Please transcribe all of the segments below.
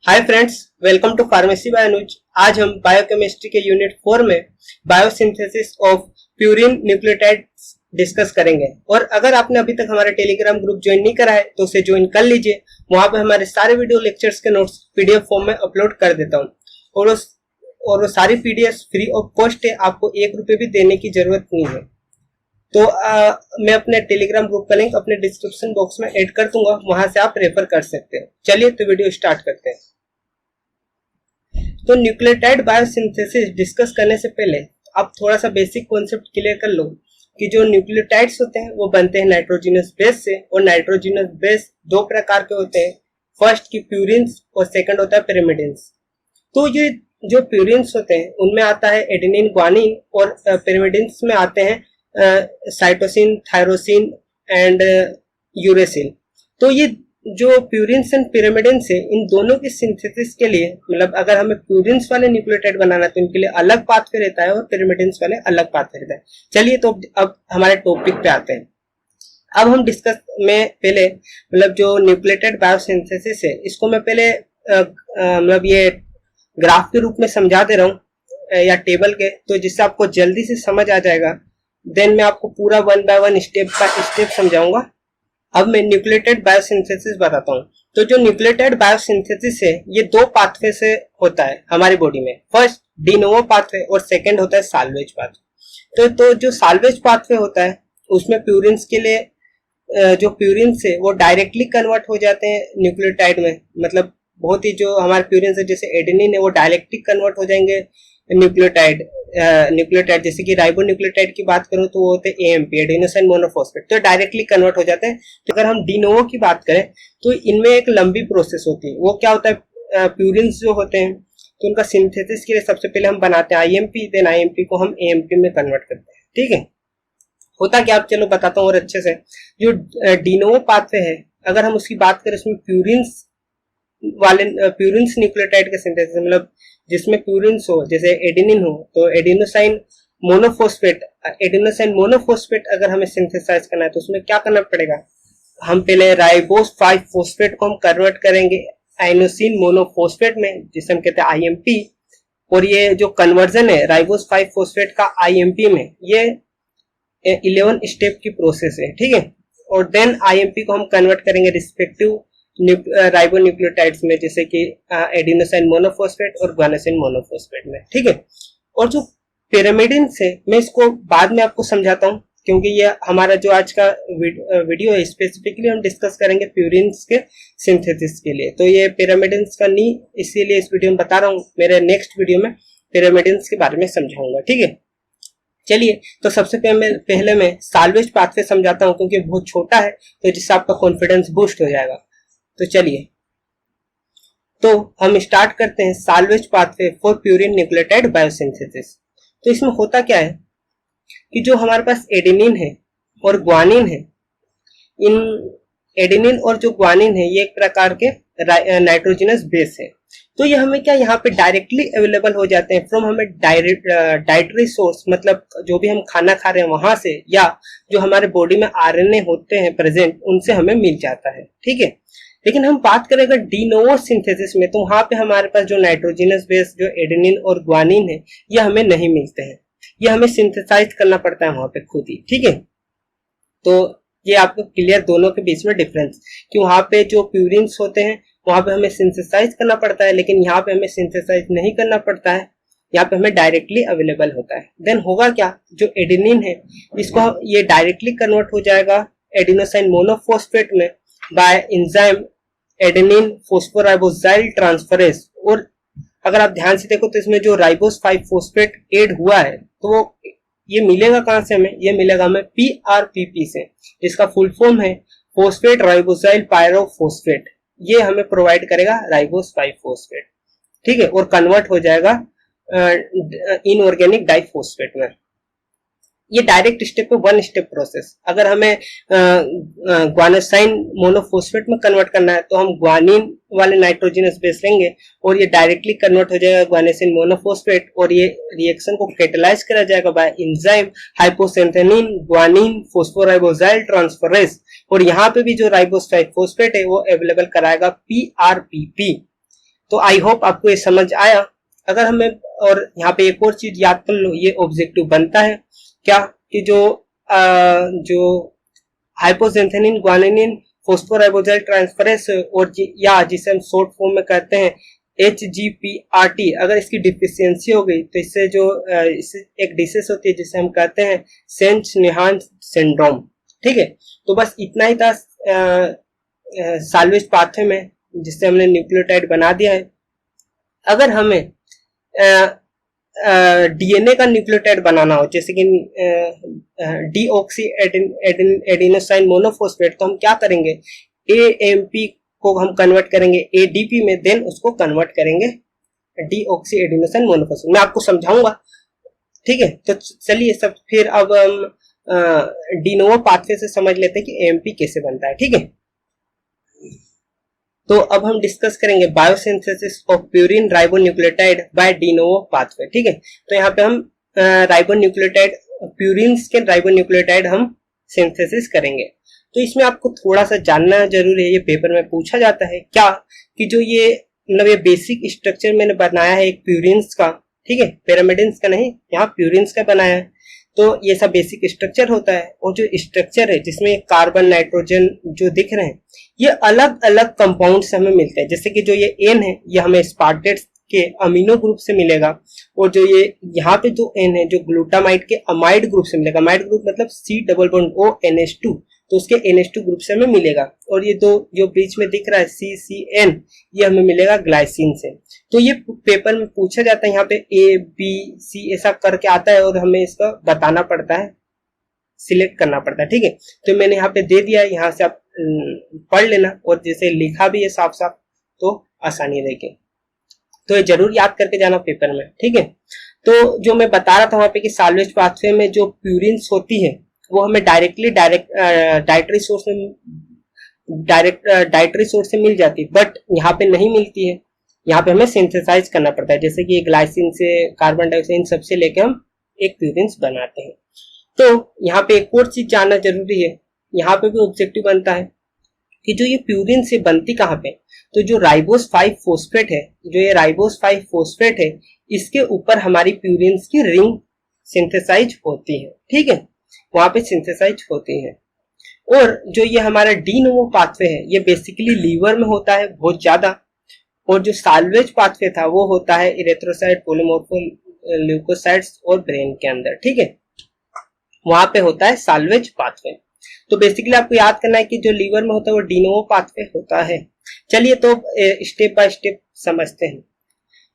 Hi friends, welcome to pharmacy by Anuj. आज हम biochemistry के यूनिट 4 में biosynthesis of purine nucleotide discuss करेंगे। और अगर आपने अभी तक हमारा टेलीग्राम ग्रुप ज्वाइन नहीं करा है तो उसे ज्वाइन कर लीजिए। वहां पे हमारे सारे वीडियो लेक्चर्स के नोट्स पीडीएफ फॉर्म में अपलोड कर देता हूँ और वो सारी पीडीएफ फ्री ऑफ कॉस्ट है, आपको 1 रुपये भी देने की जरूरत नहीं है। तो मैं अपने टेलीग्राम ग्रुप का लिंक अपने डिस्क्रिप्शन बॉक्स में ऐड कर दूंगा, वहां से आप रेफर कर सकते हैं। चलिए तो वीडियो स्टार्ट करते हैं। तो न्यूक्लियोटाइड बायोसिंथेसिस डिस्कस करने से पहले आप थोड़ा सा बेसिक कॉन्सेप्ट क्लियर कर लो कि जो न्यूक्लियोटाइड्स होते हैं वो बनते हैं नाइट्रोजिनस बेस से, और नाइट्रोजिनस बेस 2 प्रकार के होते हैं। फर्स्ट की प्यूरिन्स और सेकंड होता है पिरिमिडिन्स। तो ये जो प्यूरिन्स होते हैं उनमें आता है एडेनिन ग्वानिन, और पिरिमिडिन्स में आते हैं साइटोसिन, थायरोसिन एंड यूरेसिल। तो ये जो प्यूरिन्स एंड पिरिमिडिन्स है, इन दोनों की सिंथेसिस के लिए, मतलब अगर हमें प्यूरिन्स वाले न्यूक्लियोटाइड बनाना है तो इनके लिए अलग पाथवे रहता है और पिरिमिडिन्स वाले अलग पाथवे रहता है। चलिए तो अब हमारे टॉपिक पे आते हैं। अब हम डिस्कस में पहले मतलब जो न्यूक्लियोटाइड बायोसिंथेसिस है इसको मैं पहले मतलब ये ग्राफ के रूप में समझा दे रहा हूँ या टेबल के, तो जिससे आपको जल्दी से समझ आ जाएगा। देन मैं आपको पूरा 1 बाय 1 स्टेप बाय स्टेप समझाऊंगा। अब मैं न्यूक्लियोटाइड बायोसिंथेसिस बताता हूँ। तो जो न्यूक्लियोटाइड बायोसिंथेसिस है ये 2 पाथवे से होता है हमारी बॉडी में। फर्स्ट डी नोवो पाथवे और सेकंड होता है साल्वेज पाथवे। तो जो साल्वेज पाथवे होता है उसमें प्यूरिन्स के लिए जो प्यूरिन्स है वो डायरेक्टली कन्वर्ट हो जाते हैं न्यूक्लियोटाइड में। मतलब बहुत ही जो हमारे प्यूरिन्स है जैसे एडेनिन है वो डायरेक्टली कन्वर्ट हो जाएंगे न्यूक्लियोटाइड। जैसे कि राइबो न्यूक्लियोटाइड की बात करूं तो वो होते हैं एएमपी, एडेनोसिन मोनोफॉस्फेट, तो डायरेक्टली कन्वर्ट हो जाते हैं। तो अगर हम डी नोवो की बात करें तो इनमें एक लंबी प्रोसेस होती है। वो क्या होता है, प्यूरिन्स जो होते हैं तो उनका सिंथेसिस के लिए सबसे पहले हम बनाते हैं आईएमपी, देन आईएमपी को हम एएमपी में कन्वर्ट करते हैं। ठीक है, होता क्या, चलो बताता हूँ और अच्छे से। जो डी नोवो पाथवे है अगर हम उसकी बात करें, उसमें प्यूरिन्स न्यूक्लियोटाइड के सिंथेसिस, मतलब जिसमें प्यूरिन्स हो, जैसे एडेनिन हो तो एडेनोसाइन मोनोफॉस्फेट अगर हमें सिंथेसाइज करना है तो उसमें क्या करना पड़ेगा, हम पहले राइबोस 5 फॉस्फेट को हम कन्वर्ट करेंगे आइनोसिन मोनोफॉस्फेट में, जिसे हम कहते हैं आईएमपी। और ये जो कन्वर्जन है राइबोस 5 फॉस्फेट का आईएमपी में, ये 11 स्टेप की प्रोसेस है। ठीक है, और देन आईएमपी को हम कन्वर्ट करेंगे रिस्पेक्टिव राइबो न्यूक्लियोटाइड्स में, जैसे कि एडेनोसिन मोनोफॉस्फेट और ग्वानिसिन मोनोफॉस्फेट में। ठीक है, और जो पिरिमिडिन्स है मैं इसको बाद में आपको समझाता हूँ, क्योंकि ये हमारा जो आज का वीडियो है स्पेसिफिकली हम डिस्कस करेंगे प्यूरिन्स के सिंथेसिस के लिए। तो ये पिरिमिडिन्स का नहीं, इसीलिए इस वीडियो में बता रहा हूँ। मेरे नेक्स्ट वीडियो में पिरिमिडिन्स के बारे में समझाऊंगा। ठीक है, चलिए तो सबसे पहले मैं साल्वेज पाथवे समझाता हूँ, क्योंकि बहुत छोटा है तो जिससे आपका कॉन्फिडेंस बूस्ट हो जाएगा। तो चलिए तो हम स्टार्ट करते हैं salvage pathway for purine nucleotide biosynthesis. तो इसमें होता क्या है कि जो हमारे पास एडेनिन है और ग्वानिन है, इन एडेनिन और जो ग्वानिन है ये एक प्रकार के नाइट्रोजिनस बेस है। तो ये हमें क्या यहाँ पे डायरेक्टली अवेलेबल हो जाते हैं फ्रॉम हमें डाइटरी सोर्स, मतलब जो भी हम खाना खा रहे हैं वहां से, या जो हमारे बॉडी में आरएनए होते हैं प्रेजेंट, उनसे हमें मिल जाता है। ठीक है, लेकिन हम बात करें अगर डी नोवो सिंथेसिस में, तो वहां पे हमारे पास जो नाइट्रोजिनस बेस जो एडेनिन और ग्वानिन है ये हमें नहीं मिलते हैं, ये हमें सिंथेसाइज करना पड़ता है वहां पे खुद ही। ठीक है, तो ये आपको क्लियर दोनों के बीच में डिफरेंस, कि वहां पे जो प्यूरिन्स होते हैं वहां पे हमें सिंथेसाइज करना पड़ता है, लेकिन यहाँ पे हमें सिंथेसाइज नहीं करना पड़ता है, यहाँ पे हमें डायरेक्टली अवेलेबल होता है। देन होगा क्या, जो एडेनिन है इसको ये डायरेक्टली कन्वर्ट हो जाएगा एडेनोसाइन मोनोफॉस्फेट में बाय एंजाइम एडेनिन फॉस्फोराइबोजाइल ट्रांसफरेज। और अगर आप ध्यान से देखो तो इसमें जो राइबोस 5 फॉस्फेट ऐड हुआ है तो वो ये मिलेगा कहां से हमें, ये मिलेगा हमें PRPP से, जिसका फुल फॉर्म है फॉस्फेट राइबोजाइल पायरोफॉस्फेट। ये हमें प्रोवाइड करेगा राइबोस 5 फॉस्फेट। ठीक है, और कन्वर्ट हो जाएगा इनऑर्गेनिक डाइफॉस्फेट में। ये डायरेक्ट स्टेप पे 1 स्टेप प्रोसेस। अगर हमें ग्वानिसाइन मोनोफॉस्फेट में कन्वर्ट करना है तो हम ग्वानिन वाले नाइट्रोजिनस बेस लेंगे और ये डायरेक्टली कन्वर्ट हो जाएगा ग्वानिसिन मोनोफॉस्फेट, और ये रिएक्शन को कैटेलाइज करा जाएगा बाय एंजाइम हाइपोसेंथेनिन ग्वानिन फॉस्फोराइबोजाइल ट्रांसफरेज। और यहाँ पे भी जो राइबोस 5 फॉस्फेट है वो अवेलेबल कराएगा PRPP। तो आई होप आपको ये समझ आया। अगर हमें और यहाँ पे एक और चीज याद कर लो, ये ऑब्जेक्टिव बनता है क्या कि जो हाइपोजेंथेनिन ग्वानिनिन फॉस्फोराइबोजाइल ट्रांसफरेस और या जिसे हम शॉर्ट फॉर्म में कहते हैं HGPRT, अगर इसकी डिफिशियंसी हो गई तो इससे जो एक डिसीज होती है जिसे हम कहते हैं सेंच-निहान सिंड्रोम। ठीक है, तो बस इतना ही था साल्वेज पाथवे में, जिससे हमने न्यूक्लियोटाइड बना दिया है। अगर हमें डीएनए का न्यूक्लियोटाइड बनाना हो, जैसे कि डीऑक्सी एडिनोसाइन मोनोफॉस्फेट, तो हम क्या करेंगे, AMP को हम कन्वर्ट करेंगे ADP में, देन उसको कन्वर्ट करेंगे डीऑक्सी एडिनोसाइन मोनोफॉस्फेट। मैं आपको समझाऊंगा। ठीक है, तो चलिए सब फिर अब हम डिनोवो पाथवे से समझ लेते हैं कि AMP कैसे बनता है। ठीक है, तो अब हम डिस्कस करेंगे biosynthesis of purine ribonucleotide by de novo pathway. ठीक है, तो यहाँ पे हम राइबोन्यूक्लियोटाइड, प्यूरिन्स के राइबोन्यूक्लियोटाइड हम सिंथेसिस करेंगे। तो इसमें आपको थोड़ा सा जानना जरूरी है, ये पेपर में पूछा जाता है क्या कि जो ये मतलब ये बेसिक स्ट्रक्चर मैंने बनाया है एक प्यूरिन्स का, ठीक है, पिरामिडिन्स का नहीं, यहाँ प्यूरिन्स का बनाया है। तो ये सब बेसिक स्ट्रक्चर होता है, और जो स्ट्रक्चर है जिसमें कार्बन नाइट्रोजन जो दिख रहे हैं, ये अलग अलग कंपाउंड से हमें मिलते हैं। जैसे कि जो ये N है, ये हमें स्पार्टेट्स के अमीनो ग्रुप से मिलेगा, और जो ये यहाँ पे जो N है, जो ग्लूटामाइड के अमाइड ग्रुप से मिलेगा। अमाइड ग्रुप मतलब C++ONH2, तो उसके NH2 ग्रुप से हमें मिलेगा। और ये दो जो बीच में दिख रहा है CCN, ये हमें मिलेगा ग्लाइसिन से। तो ये पेपर में पूछा जाता है, यहाँ पे ABC ऐसा करके आता है, और हमें इसका बताना पड़ता है, सिलेक्ट करना पड़ता है। ठीक है, तो मैंने यहाँ पे दे दिया है, यहाँ से आप पढ़ लेना, और जैसे लिखा भी है साफ साफ तो आसानी रहेगी। तो ये जरूर याद करके जाना पेपर में। ठीक है, तो जो मैं बता रहा था वहां पे कि साल्वेज पाथवे में जो प्यूरिन्स होती है वो हमें डायरेक्टरी सोर्स से मिल जाती है, बट यहाँ पे नहीं मिलती है। यहाँ पे हमें सिंथेसाइज करना पड़ता है, जैसे कि ग्लाइसिन से, कार्बन डाइऑक्साइड, इन सबसे लेके हम एक प्यूरिन्स बनाते हैं। तो यहाँ पे एक और चीज जानना जरूरी है, यहाँ पे भी ऑब्जेक्टिव बनता है कि जो ये प्यूरिन से बनती कहाँ पे, तो जो राइबोस 5 फॉस्फेट है, जो ये राइबोस 5 फॉस्फेट है, इसके ऊपर हमारी प्यूरिन्स की रिंग सिंथेसाइज होती है। ठीक है, वहां पे सिंथेसाइज होती है। और जो ये हमारा डी नोवो पाथवे है, ये बेसिकली लीवर में होता है बहुत ज्यादा, और जो साल्वेज पाथवे था वो होता है इरेथ्रोसाइट, पोलीमोर्फोल्यूकोसाइट्स और ब्रेन के अंदर। ठीक है, वहां पे होता है साल्वेज पाथवे। तो बेसिकली आपको याद करना है कि जो लीवर में होता है वो डी नोवो पाथवे होता है। चलिए तो स्टेप बाय स्टेप समझते हैं।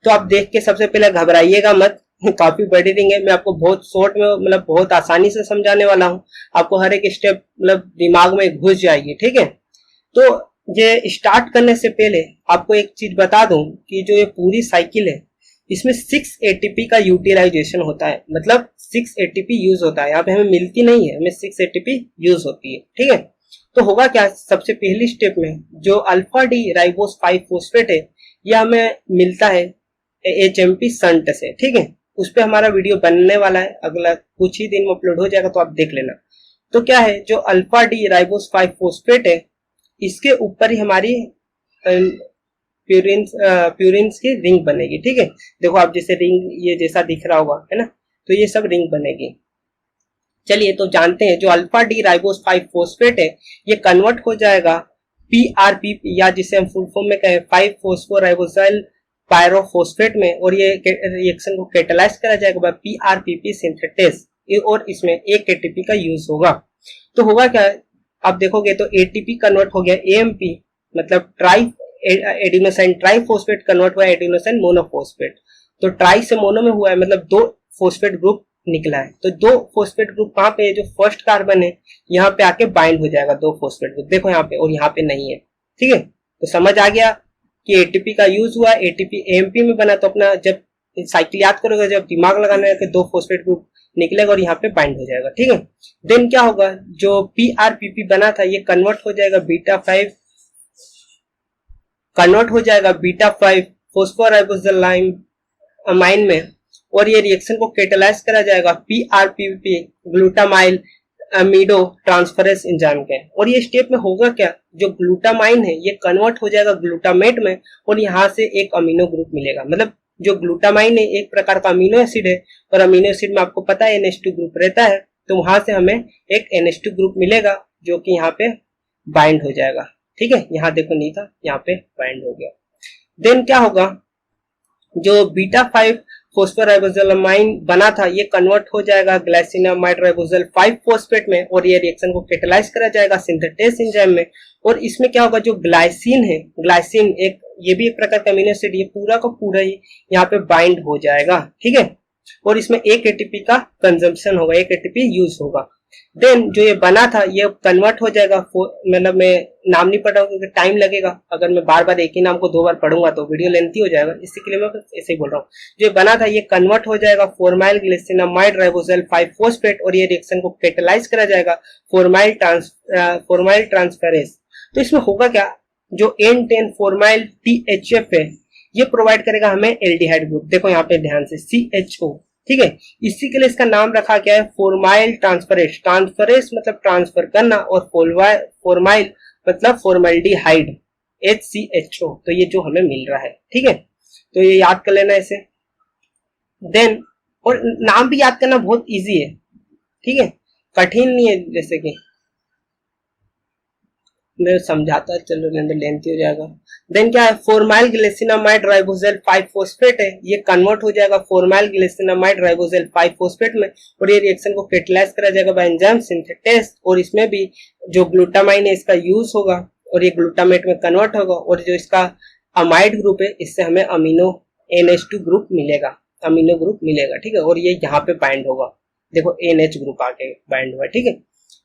तो आप देख के सबसे पहले घबराइएगा मत, काफी बड़ी रिंग है। मैं आपको बहुत शॉर्ट में मतलब बहुत आसानी से समझाने वाला हूँ, आपको हर एक स्टेप मतलब दिमाग में घुस जाएगी। ठीक है, तो ये स्टार्ट करने से पहले आपको एक चीज बता दूं कि जो ये पूरी साइकिल है, इसमें 6 ATP का यूटिलाइजेशन होता है, मतलब 6 ATP यूज होता है। यहाँ पे हमें मिलती नहीं है, हमें 6 ATP यूज होती है। ठीक है, तो होगा क्या, सबसे पहली स्टेप में जो अल्फा डी राइबोस 5 फॉस्फेट है, यह हमें मिलता है HMP संट से। ठीक है, उस पर हमारा वीडियो बनने वाला है, अगला कुछ ही दिन में अपलोड हो जाएगा, तो आप देख लेना। तो क्या है, जो अल्फा डी राइबोस 5 फॉस्फेट है, इसके ऊपर ही हमारी प्यूरिन्स की रिंग बनेगी। ठीक है, देखो आप जैसे रिंग ये जैसा दिख रहा होगा, है ना, तो ये सब रिंग बनेगी। चलिए तो जानते हैं, जो अल्फा डी राइबोस 5 फॉस्फेट है, ये कन्वर्ट हो जाएगा PRPP, या जिसे हम फुल फॉर्म में कहें 5 फॉस्फोराइबोसाइल पायरोफॉस्फेट में, और ये रिएक्शन को कैटलाइज करा जाएगा बाय PRPP सिंथेटेस, और इसमें 1 ATP का यूज होगा। तो होगा क्या, आप देखोगे तो ATP कन्वर्ट हो गया AMP, मतलब ट्राई एडिनोसाइन ट्राइफॉस्फेट कन्वर्ट हुआ एडिनोसाइन मोनोफॉस्फेट। तो ट्राई से मोनो में हुआ है, मतलब 2 फॉस्फेट ग्रुप निकला है। तो 2 फॉस्फेट ग्रुप कहाँ पे है, जो फर्स्ट कार्बन है यहाँ पे आके बाइंड हो जाएगा 2 फॉस्फेट ग्रुप, देखो यहाँ पे, और यहाँ पे नहीं है। ठीक है, तो समझ आ गया कि ATP का यूज हुआ, ATP AMP में बना। तो अपना जब साइकिल याद करोगे, जब दिमाग लगाने के 2 फॉस्फेट ग्रुप निकलेगा और यहाँ पे बाइंड हो जाएगा। ठीक है, देन क्या होगा, जो PRPP बना था ये कन्वर्ट हो जाएगा बीटा 5 फॉस्फोराइबोसाइल अमाइन में, और ये रिएक्शन को कैटलाइज करा जाएगा PRPP ग्लूटामाइल अमीडो ट्रांसफरेस एंजाइम के। और ये स्टेप में होगा क्या, जो ग्लूटामाइन है ये कन्वर्ट हो जाएगा ग्लूटामेट में और यहाँ से एक अमीनो ग्रुप मिलेगा। मतलब जो ग्लूटामाइन है एक प्रकार का अमीनो एसिड है और अमीनो एसिड में आपको पता है NH2 ग्रुप रहता है, तो वहां से हमें एक NH2 ग्रुप मिलेगा जो कि यहाँ पे बाइंड हो जाएगा। ठीक है, यहाँ देखो नहीं था, यहाँ पे बाइंड हो गया। देन क्या होगा, जो बीटा 5 फोस्फोराइबोजोलामाइन बना था ये कन्वर्ट हो जाएगा ग्लाइसिनामाइड राइबोजोल 5 फोस्फेट में और ये रिएक्शन को कैटालाइज करा जाएगा सिंथेटेस एंजाइम में। और इसमें क्या होगा, जो ग्लाइसिन है, ग्लाइसिन एक ये भी एक प्रकार का अमीनो एसिड, ये पूरा का पूरा ही यहाँ पे बाइंड हो जाएगा। ठीक है, और इसमें एक एटीपी का कंजम्पशन होगा, एक एटीपी यूज होगा। देन जो ये बना था ये कन्वर्ट हो जाएगा, मतलब मैं नाम नहीं पढ़ रहा हूँ क्योंकि टाइम लगेगा, अगर मैं बार बार एक ही नाम को 2 बार पढ़ूंगा तो वीडियो लेंथी हो जाएगा, इसी के लिए मैं ऐसे ही बोल रहा हूँ। जो ये बना था ये कन्वर्ट हो जाएगा फॉर्माइल ग्लिसिनामाइड राइबोजोल 5 फोस्फेट और ये रिएक्शन को कैटालाइज करा जाएगा फॉर्माइल ट्रांसफरेस। तो इसमें होगा क्या, जो N10 फॉर्माइल THF है ये प्रोवाइड करेगा हमें एल्डिहाइड ग्रुप। देखो यहाँ पे ध्यान से CHO। ठीक है, इसी के लिए इसका नाम रखा गया है फॉर्माइल ट्रांसफरेस। ट्रांसफरेस मतलब ट्रांसफर करना और फॉर्माइल मतलब फॉर्मल्डिहाइड HCHO। तो ये जो हमें मिल रहा है, ठीक है, तो ये याद कर लेना इसे। देन और नाम भी याद करना बहुत इजी है, ठीक है, कठिन नहीं है, जैसे कि मैं समझाता, चलो लेंथी हो जाएगा। देन क्या है, फॉर्माइल ग्लिसिनामाइड राइबोजोल 5 फोस्फेट है, ये कन्वर्ट हो जाएगा फॉर्माइल ग्लिसिनामाइड राइबोजोल 5 फोस्फेट में और ये रिएक्शन को कैटालाइज करा जाएगा बाय एंजाइम सिंथेटेस और इसमें भी जो ग्लूटामाइन है इसका यूज होगा और ये ग्लूटामेट में कन्वर्ट होगा और जो इसका अमाइड ग्रुप है इससे हमें अमीनो NH2 ग्रुप मिलेगा, अमीनो ग्रुप मिलेगा। ठीक है, और ये यहाँ पे बाइंड होगा, देखो NH ग्रुप आके बाइंड हुआ। ठीक है,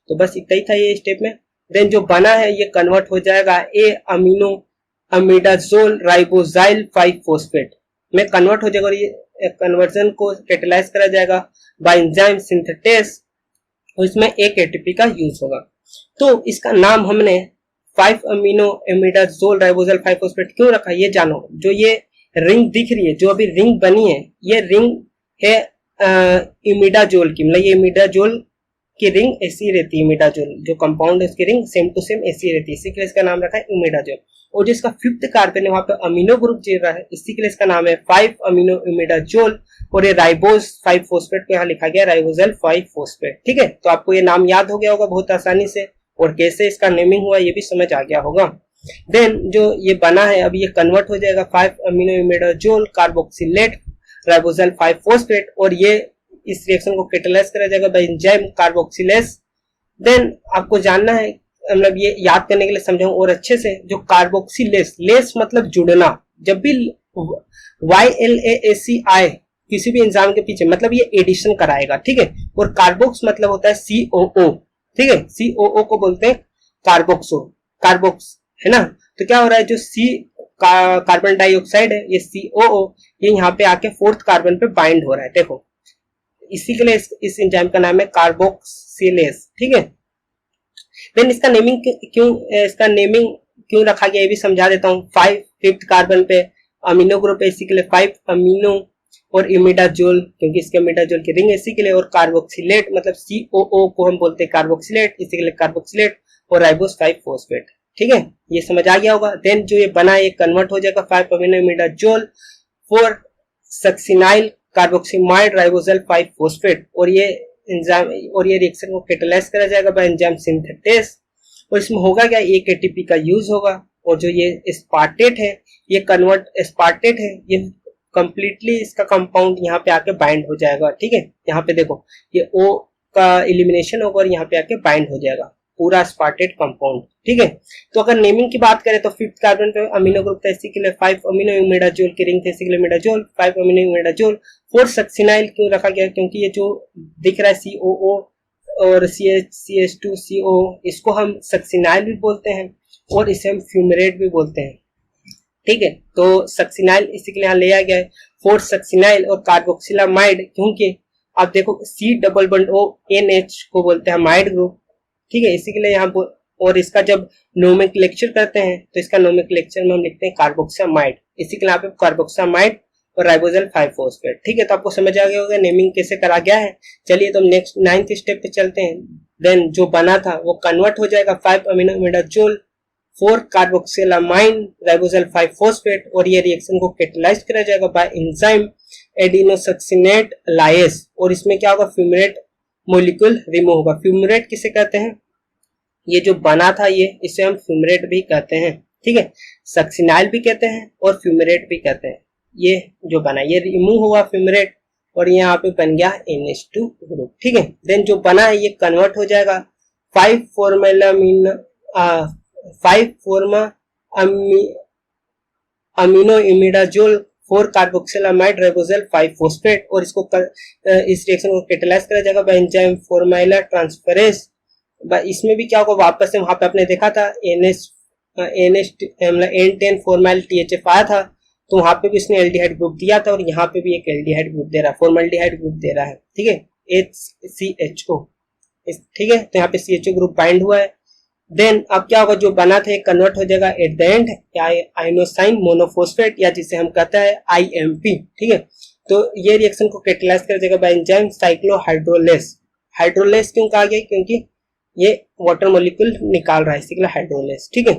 तो बस इतना ही था ये स्टेप में। देन जो बना है ये कन्वर्ट हो जाएगा ए अमीनो अमीडाजोल राइबोजाइल 5 फोस्फेट में कन्वर्ट हो जाएगा और ये कन्वर्जन को कैटालाइज करा जाएगा बाय एंजाइम सिंथेटेस और इसमें एक एटीपी का यूज होगा। तो इसका नाम हमने 5 अमीनो अमीडाजोल राइबोजाइल 5 फोस्फेट क्यों रखा, ये जानो। जो ये रिंग दिख रही है, जो अभी रिंग बनी है, ये रिंग है इमिडाजोल की, मतलब ये इमिडाजोल की रिंग ऐसी रहती है। इमिडाजोल जो कंपाउंड है उसकी रिंग सेम टू सेम ऐसी रहती है, इसी के लिए इसका नाम रखा है इमिडाजोल। और जो इसका 5th कार्बन है वहां पे अमीनो ग्रुप जुड़ रहा है, इसी के लिए इसका नाम है 5 अमीनो इमिडाजोल और ये राइबोज 5 फोस्फेट को यहाँ लिखा गया राइबोजोल 5 फोस्फेट। ठीक है, तो आपको ये नाम याद हो गया होगा बहुत आसानी से और कैसे इसका नेमिंग हुआ ये भी समझ आ गया होगा। देन जो ये बना है अब ये कन्वर्ट हो जाएगा 5 अमीनो इमिडाजोल कार्बोक्सिलेट राइबोजोल 5 फोस्फेट और ये इस रिएक्शन को कैटालाइज करा जाएगा बाय एंजाइम कार्बोक्सिलेस। देन आपको जानना है, मतलब ये याद करने के लिए समझाऊं और अच्छे से, जो कार्बोक्सिलेस, लेस मतलब जुड़ना, जब भी YLASI किसी भी एंजाइम के पीछे मतलब ये एडिशन कराएगा। ठीक है, और कार्बोक्स मतलब होता है COO। ठीक है, COO को बोलते हैं कार्बोक्स है ना। तो क्या हो रहा है, जो कार्बन डाइऑक्साइड है, ये COO ये यहाँ पे आके 4th कार्बन पे बाइंड हो रहा है। देखो इसी के लिए इस एंजाइम का नाम है कार्बोक्सिलेस। ठीक है, देन इसका नेमिंग क्यों रखा गया ये भी समझा देता हूँ। 5th कार्बन पे अमीनो ग्रुप है, इसी के लिए 5 अमीनो और इमिडाजोल क्योंकि इसके इमिडाजोल की रिंग इसी के लिए, और कार्बोक्सिलेट मतलब COO को हम बोलते हैं कार्बोक्सिलेट, इसी के लिए कार्बोक्सिलेट और राइबोस 5 फोस्फेट। ठीक है, ये समझ आ गया होगा। देन जो ये बना ये कन्वर्ट हो जाएगा 5 अमीनो इमिडाजोल 4 सक्सिनाइल कार्बोक्सिमाइड राइबोजोल 5 फोस्फेट और ये एंजाइम और ये रिएक्शन को कैटालाइज करा जाएगा बाय एंजाइम सिंथेटेस और इसमें होगा क्या, एक एटीपी का यूज होगा और जो ये एस्पार्टेट है ये कन्वर्ट एस्पार्टेट है, ये कंप्लीटली इसका कंपाउंड यहाँ पे आके बाइंड हो जाएगा। ठीक है, यहाँ पे देखो ये O का एलिमिनेशन होगा और यहाँ पे आके बाइंड हो जाएगा पूरा एस्पार्टेट कंपाउंड। ठीक है, तो अगर नेमिंग की बात करें तो 5th कार्बन पे अमीनो ग्रुप था, इसी के लिए 5 अमीनो इमिडाजोल की रिंग थे, इसी के लिए इमिडाजोल 5 अमीनो इमिडाजोल 4 सक्सिनाइल क्यों रखा गया, क्योंकि ये जो दिख रहा है COO और CH2CO इसको हम सक्सिनाइल भी बोलते हैं और इसे हम फ्यूमरेट भी बोलते हैं। ठीक है, तो सक्सिनाइल इसी के लिए यहाँ ले आ गया है 4 सक्सिनाइल और कार्बोक्सिलामाइड, क्योंकि आप देखो C+O NH को बोलते हैं माइड ग्रुप। ठीक है, इसी के लिए यहाँ और इसका जब नोमेनक्लेचर करते हैं तो इसका नोमेनक्लेचर में हम लिखते हैं कार्बोक्सामाइड, इसी के लिए यहाँ पे कार्बोक्सामाइड और राइबोजोल 5 फोस्फेट। ठीक है, तो आपको समझ आ गया होगा नेमिंग कैसे करा गया है। चलिए तो हम नेक्स्ट 9th स्टेप पे चलते हैं। देन जो बना था वो कन्वर्ट हो जाएगा 5 अमीनो इमिडाजोल 4 कार्बोक्सिलामाइन राइबोजाइल 5 फॉस्फेट, और ये रिएक्शन को कैटेलाइज करा जाएगा बाय एंजाइम एडिनोसक्सिनेट लाइस, और इसमें क्या होगा, फ्यूमेरेट मॉलिक्यूल रिमूव होगा। फ्यूमेरेट किसे कहते हैं, ये जो बना था ये, इसे हम फ्यूमेरेट भी कहते हैं, ठीक है, सक्सिनाइल भी कहते हैं और फ्यूमेरेट भी कहते हैं। ये जो बना ये रिमूव हुआ फ्यूमेरेट, और यहाँ पे बन गया NH2 ग्रुप, ठीक है। देन जो बना है ये कन्वर्ट हो जाएगा 5 फॉर्मा अमीनो इमिडाजोल 4 कार्बोक्सिलामाइड राइबोजाइल 5 फॉस्फेट, और इसको इस रिएक्शन को कैटेलाइज करा जाएगा बाय एंजाइम फॉर्माइला ट्रांसफरेज। इसमें भी क्या होगा, वापस से वहां पे आपने देखा था N10 फॉर्माइल THF आया था, तो वहां पे भी इसने एल्डिहाइड ग्रुप दिया था, और यहाँ पे भी एक एल्डिहाइड ग्रुप दे रहा है, फॉर्मल्डिहाइड ग्रुप दे रहा है, ठीक है, HCHO, ठीक है। तो यहाँ पे CHO ग्रुप बाइंड हुआ है। देन अब क्या होगा, जो बना था कन्वर्ट हो जाएगा एट द एंड आइनोसाइन मोनोफॉस्फेट, या जिसे हम कहते हैं IMP, ठीक है। तो ये रिएक्शन को कैटेलाइज कर देगा बाय एंजाइम साइक्लोहाइड्रोलेस। हाइड्रोलेस क्यों कहा गया, क्योंकि ये वाटर मॉलिक्यूल निकाल रहा है, इसी के लिए हाइड्रोलेस, ठीक है।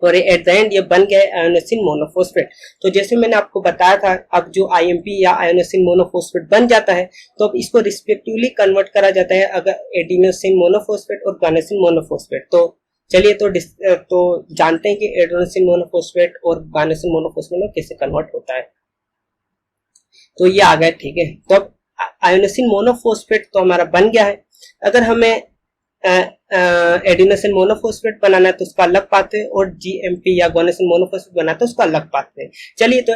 और एट द एंड ये बन गया है आयोनोसिन मोनोफॉस्फेट। तो जैसे मैंने आपको बताया था, अब जो IMP या आयोनोसिन मोनोफॉस्फेट बन जाता है, तो अब इसको रिस्पेक्टिवली कन्वर्ट करा जाता है अगर एडिनोसिन मोनोफॉस्फेट और गानेसिन मोनोफॉस्फेट। तो चलिए तो जानते हैं कि एडिनोसिन मोनोफॉस्फेट और गानेसिन मोनोफॉस्फेट में कैसे कन्वर्ट होता है। तो ये आ गया, ठीक है। तो अब आयोनोसिन मोनोफॉस्फेट तो हमारा बन गया है। अगर हमें एडिनोसिन मोनोफॉस्फेट बनाना है तो उसका अलग पाथ है, और GMP या गोनेसिन मोनोफॉस्फेट बनाना है तो उसका अलग पाथ है। चलिए तो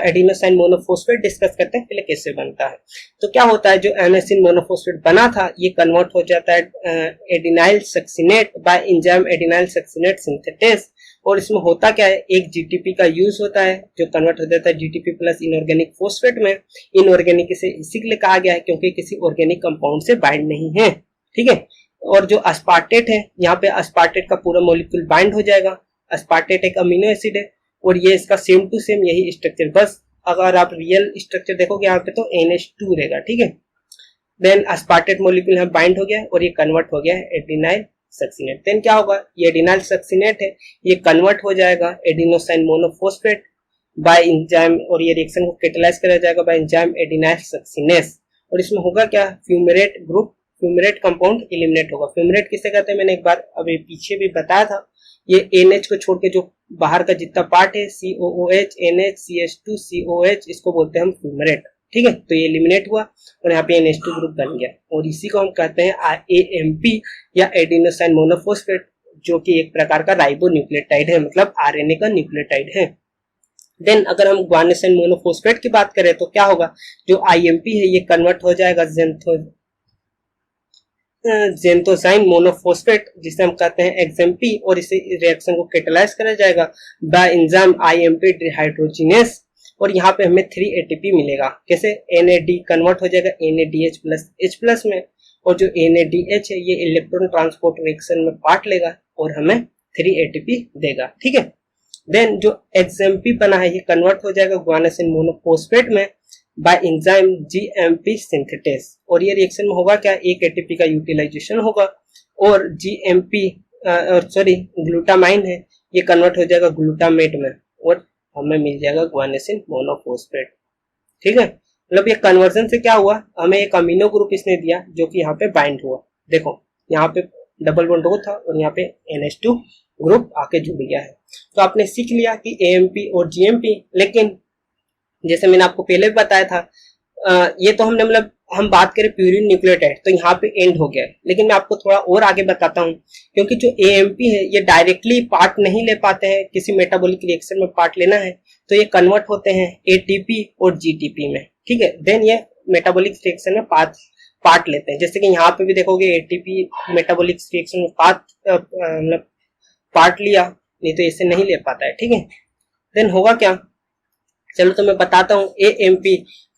एडिनोसिन मोनोफॉस्फेट डिस्कस करते हैं, पहले कैसे बनता है। तो क्या होता है, जो एडिनोसिन मोनोफॉस्फेट बना था ये कन्वर्ट हो जाता है adenylyl succinate bye enzyme adenylyl succinate synthetase, और इसमें होता क्या है, एक GTP का यूज होता है जो कन्वर्ट हो जाता है GTP प्लस इनऑर्गेनिक फॉस्फेट में। इनऑर्गेनिक इसे इसी के लिए कहा गया है क्योंकि किसी ऑर्गेनिक कंपाउंड से बाइंड नहीं है, ठीक है। और जो अस्पार्टेट है, यहाँ पे अस्पार्टेट का पूरा मॉलिक्यूल बाइंड हो जाएगा। अस्पार्टेट एक अमीनो एसिड है, और ये इसका सेम टू सेम यही स्ट्रक्चर, बस अगर आप रियल स्ट्रक्चर देखोगे यहाँ पे तो NH2 रहेगा, ठीक है। देन अस्पार्टेट मॉलिक्यूल यहाँ बाइंड हो गया और ये कन्वर्ट हो गया है एडिनाइल सक्सिनेट। देन क्या होगा, ये एडिनाइल सक्सिनेट है, ये कन्वर्ट हो जाएगा एडिनोसाइन मोनोफॉस्फेट बाय एंजाइम, और ये रिएक्शन को कैटेलाइज करा जाएगा बाय एंजाइम एडिनाइल सक्सिनेस, और इसमें होगा क्या, fumarate group, fumarate compound eliminate होगा। फ्यूमेरेट किसे कहते हैं, मैंने एक बार अभी पीछे भी बताया था। ये NH को छोड़ के जो बाहर का जितना पार्ट है, COOH, NH, CH2, COH, इसको बोलते हैं हम फ्यूमेरेट, ठीक है। तो ये एलिमिनेट हुआ और यहाँ पे NH2 ग्रुप बन गया, और इसी को हम कहते हैं AMP या एडिनोसाइन मोनोफॉस्फेट, जो कि एक प्रकार का राइबो न्यूक्लियोटाइड है, मतलब RNA का न्यूक्लियोटाइड है। देन अगर हम ग्वानिसिन मोनोफॉस्फेट की बात करें तो क्या होगा, जो IMP है ये कन्वर्ट हो जाएगा जेंथोसाइन मोनोफॉस्फेट, जिसे हम कहते हैं XMP, और इसे रिएक्शन को कैटेलाइज करा जाएगा बाय एंजाइम IMP डिहाइड्रोजिनेस, और यहाँ पे हमें 3 ATP मिलेगा। कैसे, NAD कन्वर्ट हो जाएगा NADH प्लस H+ में, और जो NADH है ये इलेक्ट्रॉन ट्रांसपोर्ट रिएक्शन में पार्ट लेगा और हमें 3 ATP देगा, ठीक है। देन जो XMP बना है ये कन्वर्ट हो जाएगा ग्वानिसिन मोनोफॉस्फेट में बाय एंजाइम GMP सिंथेटेस, और ये रिएक्शन में होगा क्या, एक ATP का यूटिलाइजेशन होगा, और ग्लूटामाइन है ये कन्वर्ट हो जाएगा ग्लूटामेट में, और हमें मिल जाएगा ग्वानिसिन मोनोफॉस्फेट, ठीक है। मतलब ये कन्वर्जन से क्या हुआ, हमें एक अमीनो ग्रुप इसने दिया जो कि यहाँ पे बाइंड हुआ। देखो यहाँ पे डबल बॉन्ड हो था और यहाँ पे NH2 ग्रुप आके जुड़ गया है। तो आपने सीख लिया कि AMP और GMP, लेकिन जैसे मैंने आपको पहले भी बताया था, ये तो हमने मतलब हम बात करें प्यूरिन न्यूक्लियोटाइड तो यहाँ पे एंड हो गया है, लेकिन मैं आपको थोड़ा और आगे बताता हूँ, क्योंकि जो AMP है ये डायरेक्टली पार्ट नहीं ले पाते हैं, किसी मेटाबॉलिक रिएक्शन में पार्ट लेना है तो ये कन्वर्ट होते हैं ATP और GTP में, ठीक है। देन ये मेटाबॉलिक रिएक्शन में पार्ट लेते हैं, जैसे कि यहाँ पे भी देखोगे ATP मेटाबॉलिक रिएक्शन में मतलब पार्ट लिया, नहीं तो इसे नहीं ले पाता है, ठीक है। देन होगा क्या, चलो तो मैं बताता हूँ AMP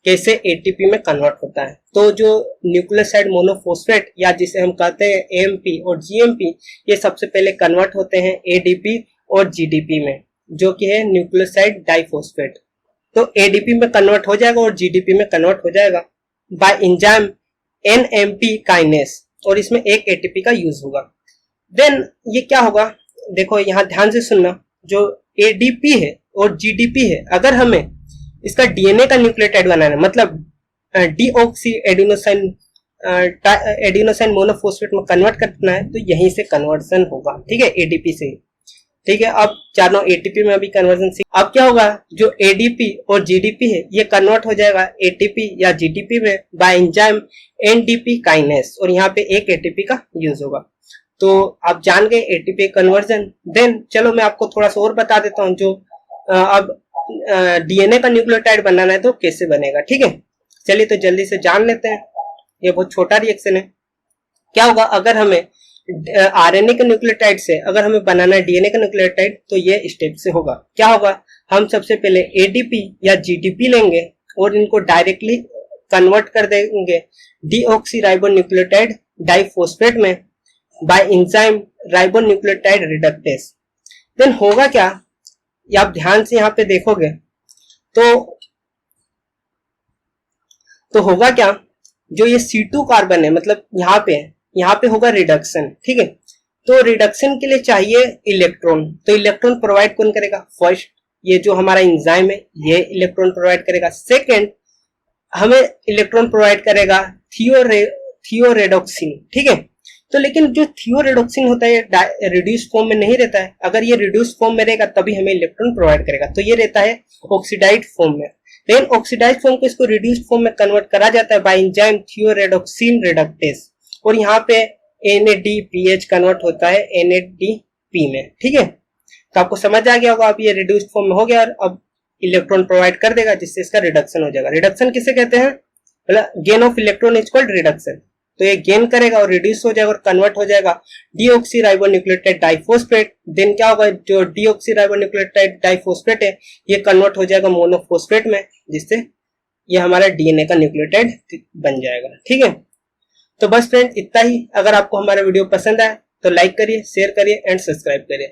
कैसे ATP में कन्वर्ट होता है। तो जो न्यूक्लियोसाइड मोनोफॉस्फेट या जिसे हम कहते हैं AMP और GMP, ये सबसे पहले कन्वर्ट होते हैं ADP और GDP में, जो कि है न्यूक्लियोसाइड डाइफॉस्फेट। तो ADP में कन्वर्ट हो जाएगा और GDP में कन्वर्ट हो जाएगा बाय एंजाइम NMP काइनेस, और इसमें एक एटीपी का यूज होगा। देन ये क्या होगा, देखो यहाँ ध्यान से सुनना, जो एडीपी है और जीडीपी है, अगर हमें इसका डीएनए का न्यूक्लियोटाइड बनाना है, मतलब डीऑक्सी एडिनोसाइन मोनोफॉस्फेट में कन्वर्ट करना है, तो यहीं से कन्वर्जन होगा, ठीक है, एडीपी से। ठीक है, अब जानो एटीपी में अभी कन्वर्जन सीख। अब क्या होगा, जो एडीपी और जीडीपी है ये कन्वर्ट हो जाएगा एटीपी या जीडीपी में बाय एंजाइम एनडीपी काइनेस, और यहाँ पे एक एटीपी का यूज होगा। तो आप जान गए एटीपी कन्वर्जन। देन चलो मैं आपको थोड़ा सा और बता देता हूँ, जो अब डीएनए का न्यूक्लियोटाइड बनाना है तो कैसे बनेगा। ठीक है, चलिए तो जल्दी से जान लेते हैं। ये बहुत छोटा रिएक्शन है। क्या होगा, अगर हमें आरएनए के न्यूक्लियोटाइड से अगर हमें बनाना है डीएनए का न्यूक्लियोटाइड, तो ये स्टेप से होगा। क्या होगा, हम सबसे पहले एडीपी या जीडीपी लेंगे और इनको डायरेक्टली कन्वर्ट कर देंगे डीऑक्सी न्यूक्लियोटाइड डाइफॉस्फेट में by enzyme ribonucleotide reductase. Then होगा क्या, ये आप ध्यान से यहाँ पे देखोगे तो होगा क्या, जो ये C2 कार्बन है, मतलब यहाँ पे होगा रिडक्शन। ठीक है, तो रिडक्शन के लिए चाहिए इलेक्ट्रॉन, तो इलेक्ट्रॉन प्रोवाइड कौन करेगा, फर्स्ट ये जो हमारा एंजाइम है ये इलेक्ट्रॉन प्रोवाइड करेगा। सेकंड हमें इलेक्ट्रॉन प्रोवाइड करेगा थियोरेडोक्सिन। ठीक है, तो लेकिन जो थियोरेडोक्सिन होता है रिड्यूस फॉर्म में नहीं रहता है, अगर ये रिड्यूस फॉर्म में रहेगा तभी हमें इलेक्ट्रॉन प्रोवाइड करेगा, तो ये रहता है ऑक्सीडाइज्ड फॉर्म में। लेकिन ऑक्सीडाइज्ड फॉर्म को इसको रिड्यूस्ड फॉर्म में कन्वर्ट करा जाता है बाय एंजाइम थियोरेडोक्सिन रिडक्टेस, और यहाँ पे NADPH कन्वर्ट होता है NADP में। ठीक है, तो आपको समझ आ गया होगा, अब ये रिड्यूस्ड फॉर्म में हो गया और अब इलेक्ट्रॉन प्रोवाइड कर देगा, जिससे इसका रिडक्शन हो जाएगा। रिडक्शन किसे कहते हैं, मतलब gain of electron is called reduction. तो ये गेन करेगा और रिड्यूस हो जाएगा और कन्वर्ट हो जाएगा डीऑक्सी राइबोन्यूक्लियोटाइड डाइफॉस्फेट। देन क्या होगा, जो डीऑक्सी राइबोन्यूक्लियोटाइड डाइफॉस्फेट है ये कन्वर्ट हो जाएगा मोनोफॉस्फेट में, जिससे ये हमारा डीएनए का न्यूक्लियोटाइड बन जाएगा। ठीक है, तो बस फ्रेंड इतना ही। अगर आपको हमारा वीडियो पसंद आए तो लाइक करिए, शेयर करिए एंड सब्सक्राइब करिए।